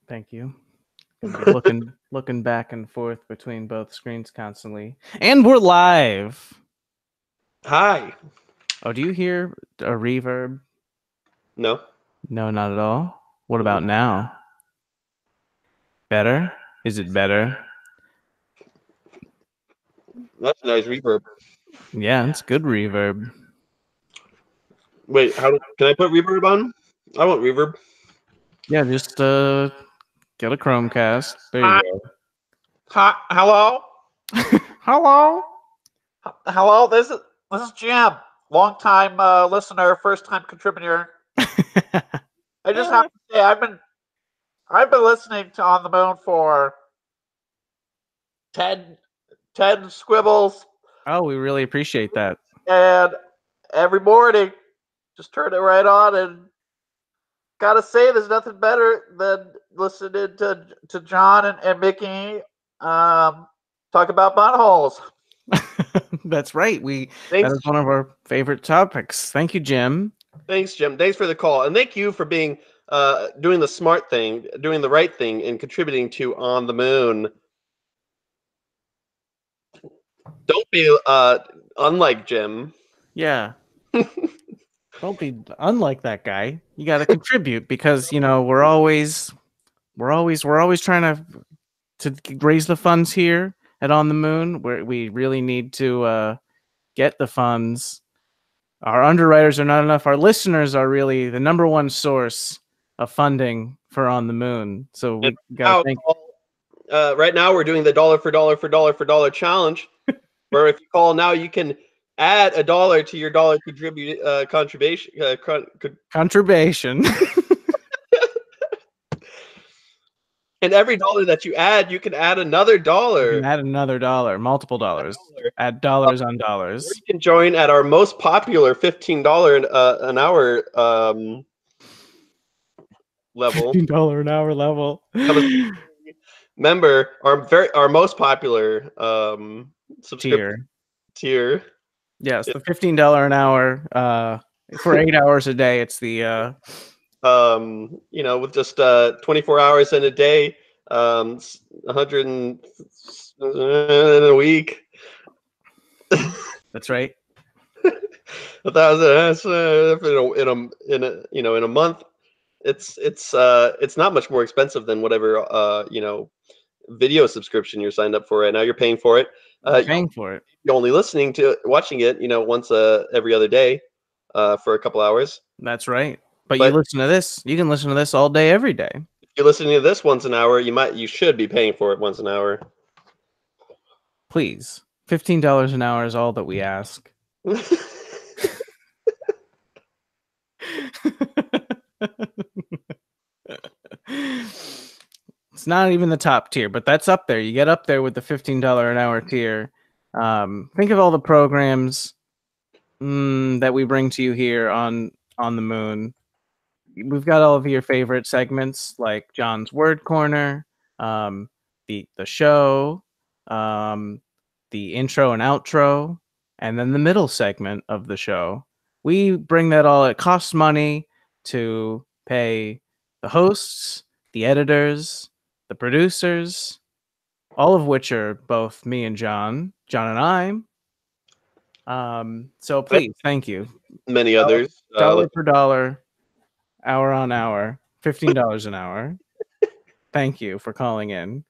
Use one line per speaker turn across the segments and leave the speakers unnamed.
Thank you. Gonna be looking back and forth between both screens constantly. And we're live.
Hi.
Oh, do you hear a reverb?
No.
No, not at all. What about now? Better? Is it better?
That's a nice reverb.
Yeah, it's good reverb.
Wait, can I put reverb on? I want reverb.
Yeah, just get a Chromecast. There
Hi,
you
hi, hello,
go. Hello.
hello. This is Jim, long time listener, first time contributor. I just have to say I've been listening to On the Moon for 10, 10 squibbles,
Oh, we really appreciate that.
and every morning just turn it right on, and gotta say there's nothing better than listening to John and Mickey talk about buttholes.
That's right. That
Thanks,
is one of our favorite topics. Thank you, Jim.
thanks, Jim. Thanks for the call, and thank you for being doing the smart thing, doing the right thing, and contributing to On the Moon. Don't be unlike Jim.
Yeah. Don't be unlike that guy. You got to contribute because we're always trying to raise the funds here at On the Moon. Where we really need to get the funds. Our underwriters are not enough. Our listeners are really the number one source of funding for On the Moon. So we got to thank.
Right now, we're doing the dollar for dollar for dollar for dollar challenge, where if you call now, you can add $1 to your dollar contribution.
Contribution.
And every dollar that you add, you can add another dollar.
You can add another dollar, multiple dollars. Add dollars on dollars.
Or you can join at our most popular $15 an hour level.
$15 an hour level.
Remember, our most popular subscription tier.
Yes, the $15 an hour for 8 hours a day. It's the
with just 24 hours in a day, 100 in a week.
That's right.
1,000 in a month. It's not much more expensive than whatever video subscription you're signed up for right now. You're paying for it.
Paying for it.
You're only watching it, once every other day, for a couple hours.
That's right. But you listen to this. You can listen to this all day, every day.
If you're listening to this once an hour, you should be paying for it once an hour.
Please, $15 an hour is all that we ask. It's not even the top tier, but that's up there. You get up there with the $15 an hour tier. Think of all the programs that we bring to you here on the Moon. We've got all of your favorite segments like John's Word Corner, the show, the intro and outro, and then the middle segment of the show. We bring that all. It costs money to pay the hosts, the editors, the producers, all of which are both me and John and I. So please, thank you.
Many others.
Dollar per dollar, hour on hour, $15 an hour. Thank you for calling in.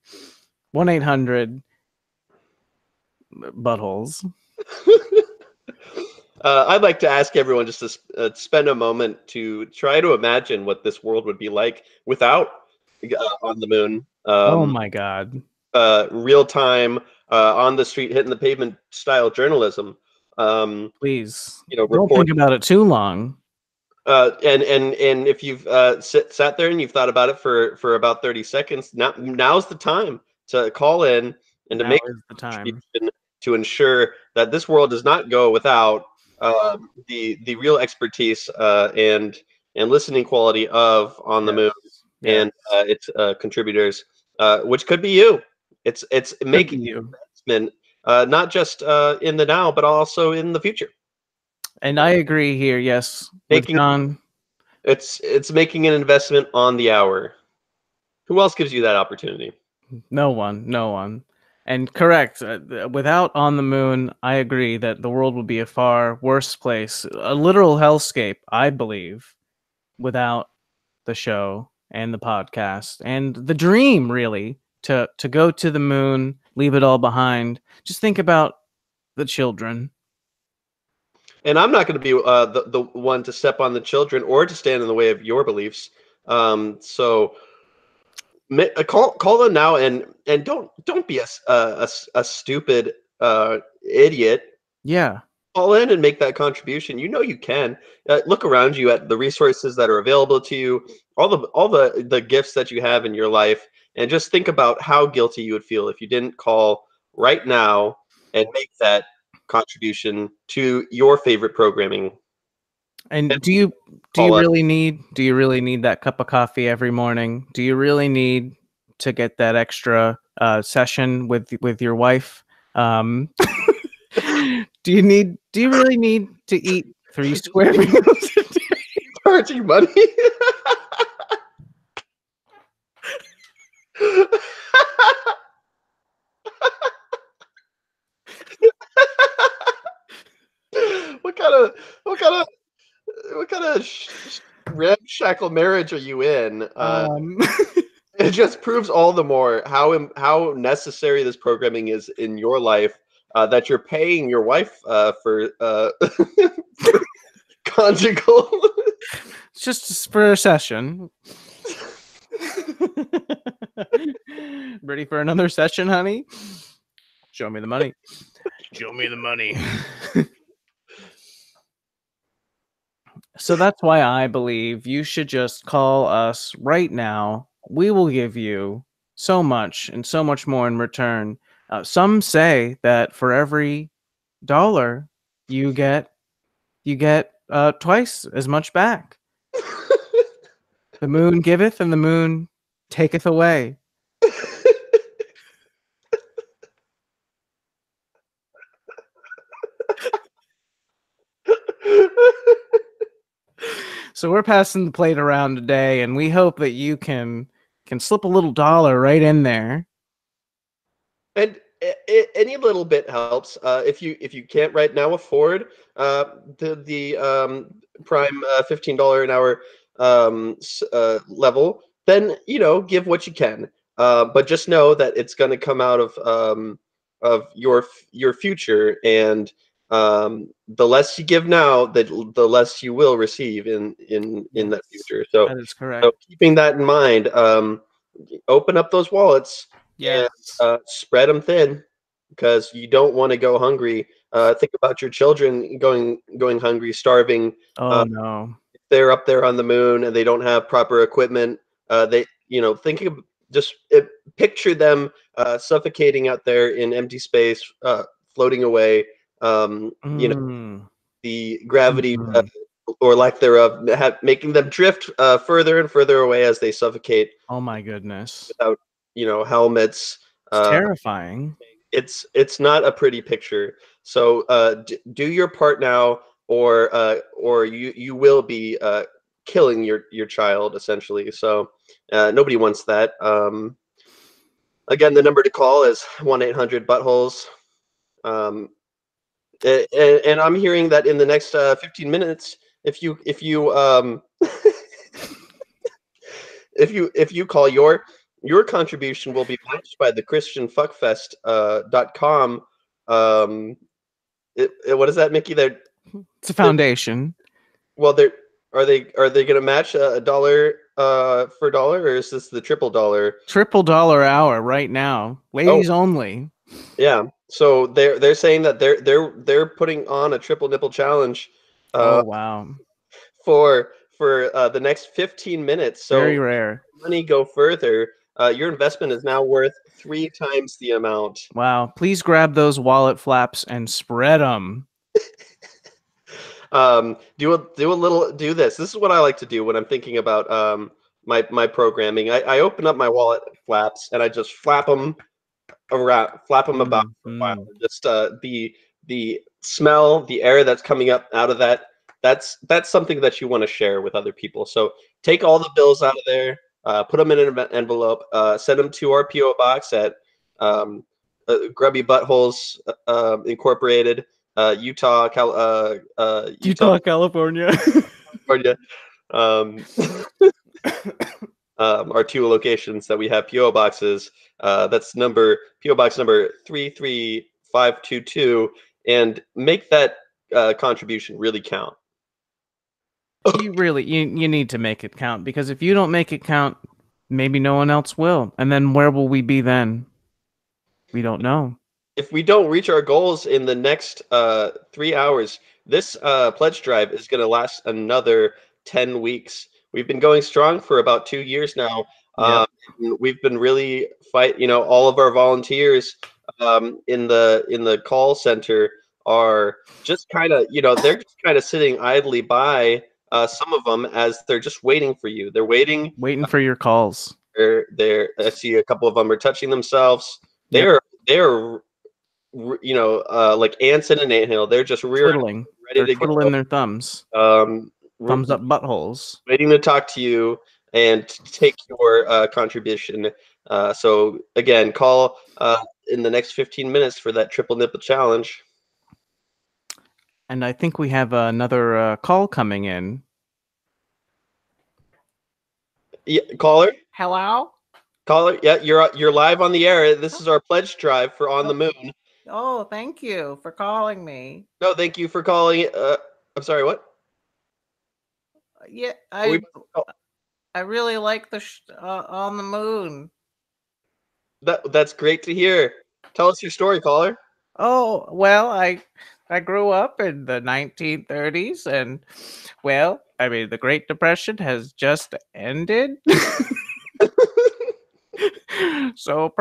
1-800 buttholes.
I'd like to ask everyone just to spend a moment to try to imagine what this world would be like without On the Moon.
Oh my God.
Real time, on the street, hitting the pavement style journalism.
Please, don't think about it too long.
And if you've sat there and you've thought about it for about 30 seconds, now's the time to call in and to make
the time
to ensure that this world does not go without the real expertise and listening quality of On the Moon and its contributors, which could be you. It's making you investment, not just in the now, but also in the future.
And I agree here. Yes,
it's making an investment on the hour. Who else gives you that opportunity?
No one. And correct, without On the Moon, I agree that the world would be a far worse place, a literal hellscape, I believe, without the show and the podcast and the dream, really, to go to the moon, leave it all behind. Just think about the children.
And I'm not going to be the one to step on the children or to stand in the way of your beliefs. So call them now, and don't be a stupid idiot.
Yeah.
Call in and make that contribution. You know you can. Look around you at the resources that are available to you, all the gifts that you have in your life, and just think about how guilty you would feel if you didn't call right now and make that contribution to your favorite programming.
And do you
Call us.
really need that cup of coffee every morning? Do you really need to get that extra session with your wife? Do you really need to eat 3 square meals a day?
Charging money. what kind of ramshackle marriage are you in? It just proves all the more how necessary this programming is in your life, that you're paying your wife for conjugal.
It's just for a session. Ready for another session, honey? Show me the money. Show me the money. So that's why I believe you should just call us right now. We will give you so much and so much more in return. Some say that for every dollar you get twice as much back. The moon giveth and the moon taketh away. So we're passing the plate around today, and we hope that you can slip a little dollar right in there.
And any little bit helps. If you can't right now afford the prime $15 an hour level, then give what you can. But just know that it's going to come out of your future, and the less you give now, the less you will receive in that future. So
That is correct.
so keeping that in mind, open up those wallets.
Yes.
And spread them thin, because you don't want to go hungry. Think about your children going hungry, starving.
Oh no.
If they're up there on the moon and they don't have proper equipment, they picture them suffocating out there in empty space, floating away. The gravity or lack thereof making them drift further and further away as they suffocate.
Oh my goodness.
Without helmets.
It's terrifying.
It's not a pretty picture. So do your part now, or you will be killing your child, essentially. So nobody wants that. Again, the number to call is 1-800-buttholes. And I'm hearing that in the next 15 minutes, if you if you call, your contribution will be matched by the christianfuckfest.com. What is that, Mickey?
It's a foundation.
Well, are they going to match a dollar for dollar, or is this the triple dollar?
Triple dollar hour right now, ladies only.
Yeah. So they're saying that they're putting on a triple nipple challenge.
Oh wow.
For the next 15 minutes. So
very rare.
Money go further. Your investment is now worth 3 times the amount.
Wow. Please grab those wallet flaps and spread them.
Do this. This is what I like to do when I'm thinking about my programming. I open up my wallet flaps and I just flap them around, about for a while. Just the smell, the air that's coming up out of that's something that you want to share with other people. So take all the bills out of there. put them in an envelope, send them to our PO box at Grubby Buttholes Incorporated, Utah,
Utah, California.
California. Our 2 locations that we have PO boxes. That's PO box number 33522, and make that contribution really count.
You need to make it count, because if you don't make it count, maybe no one else will. And then where will we be then? We don't know.
If we don't reach our goals in the next 3 hours, this pledge drive is going to last another 10 weeks. We've been going strong for about 2 years now. We've been really all of our volunteers in the call center are just kind of, they're just kind of sitting idly by, some of them, as they're just waiting for you. They're waiting
for your calls.
I see a couple of them are touching themselves. They're like ants in an anthill. They're just
twiddling. They're twiddling their thumbs. Thumbs up buttholes.
Waiting to talk to you and take your contribution. So again, call in the next 15 minutes for that triple nipple challenge.
And I think we have another call coming in.
Yeah, caller.
Hello.
Caller. Yeah, you're live on the air. This is our pledge drive for On the Moon.
Oh, thank you for calling me.
No, thank you for calling. I'm sorry. What?
Yeah, I really like the On the Moon.
That's great to hear. Tell us your story, caller.
Oh, well, I grew up in the 1930s, and well, I mean, the Great Depression has just ended. So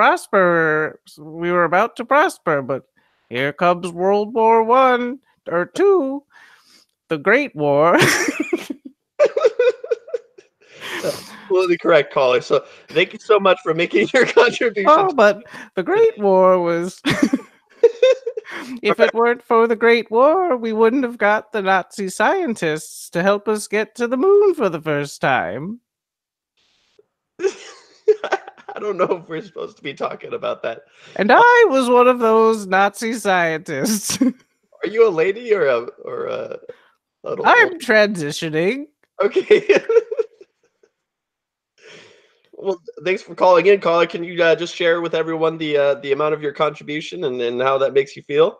we were about to prosper, but here comes World War I or II, the Great War.
Absolutely correct, caller. So thank you so much for making your contribution.
Oh, but the Great War was... If it weren't for the Great War, we wouldn't have got the Nazi scientists to help us get to the moon for the first time.
I don't know if we're supposed to be talking about that.
And I was one of those Nazi scientists.
Are you a lady or a
I'm transitioning.
Okay. Well, thanks for calling in, caller. Can you just share with everyone the amount of your contribution and how that makes you feel?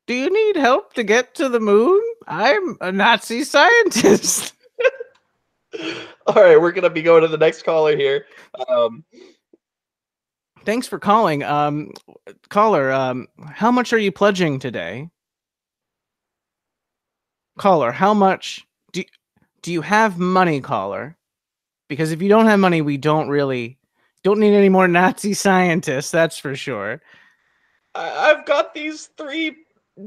Do you need help to get to the moon? I'm a Nazi scientist.
All right, we're gonna be going to the next caller here.
Thanks for calling. Caller, how much are you pledging today? Caller, how much do you have money, caller? Because if you don't have money, we don't need any more Nazi scientists, that's for sure.
I've got these 3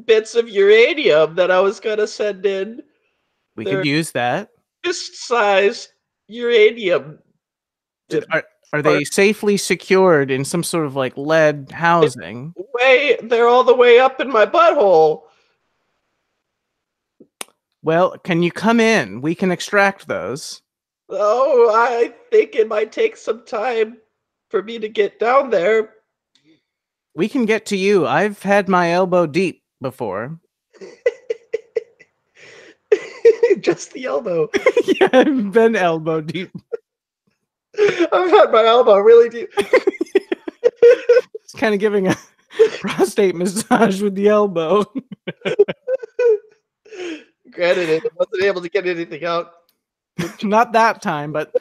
bits of uranium that I was gonna send in.
We could use that.
Fist-sized uranium.
Are they safely secured in some sort of like lead housing?
They're all the way up in my butthole.
Well, can you come in? We can extract those.
Oh, I think it might take some time for me to get down there.
We can get to you. I've had my elbow deep before.
Just the elbow.
Yeah, I've been elbow deep.
I've had my elbow really deep.
It's kind of giving a prostate massage with the elbow.
Granted, it wasn't able to get anything out.
Not that time, but...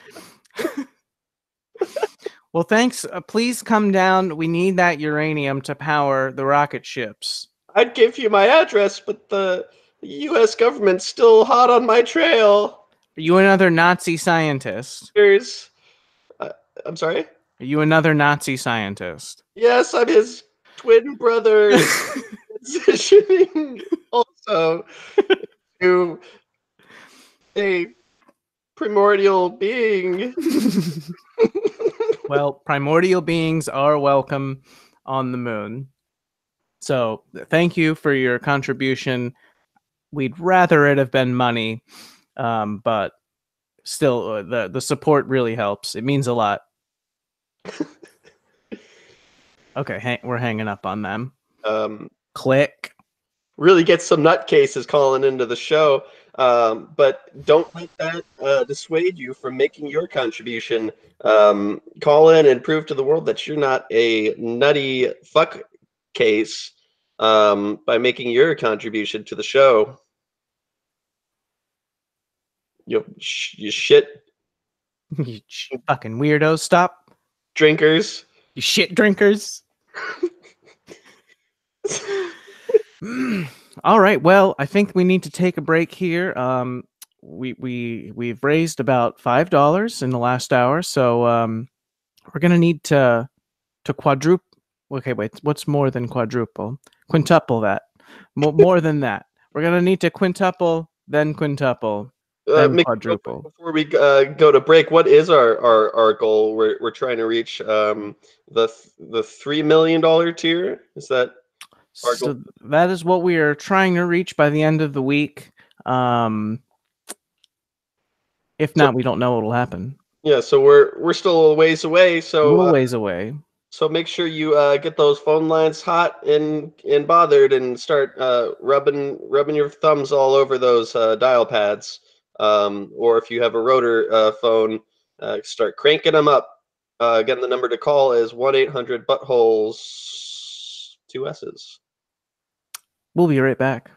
Well, thanks. Please come down. We need that uranium to power the rocket ships.
I'd give you my address, but the U.S. government's still hot on my trail.
Are you another Nazi scientist?
I'm sorry?
Are you another Nazi scientist?
Yes, I'm his twin brother. Transitioning also to a primordial being.
Well, primordial beings are welcome on the moon. So thank you for your contribution. We'd rather it have been money, but still, the support really helps. It means a lot. Okay, we're hanging up on them. Click.
Really get some nutcases calling into the show, but don't let that dissuade you from making your contribution. Call in and prove to the world that you're not a nutty fuck case by making your contribution to the show. You shit
You fucking weirdos, stop.
drinkers.
You shit drinkers. All right. Well, I think we need to take a break here. We've raised about $5 in the last hour, so we're gonna need to quadruple. Okay, wait. What's more than quadruple? Quintuple that. More than that. We're gonna need to quintuple, then quintuple, then
Mick,
quadruple.
before we go to break, what is our goal? We're trying to reach the $3 million tier. Is that our goal?
So that is what we are trying to reach by the end of the week. If not, we don't know what will happen.
Yeah, so we're still a ways away. So
A little ways away.
So make sure you get those phone lines hot and bothered, and start rubbing your thumbs all over those dial pads. Or if you have a rotor phone, start cranking them up. Again, the number to call is 1-800-buttholes, 2 S's.
We'll be right back.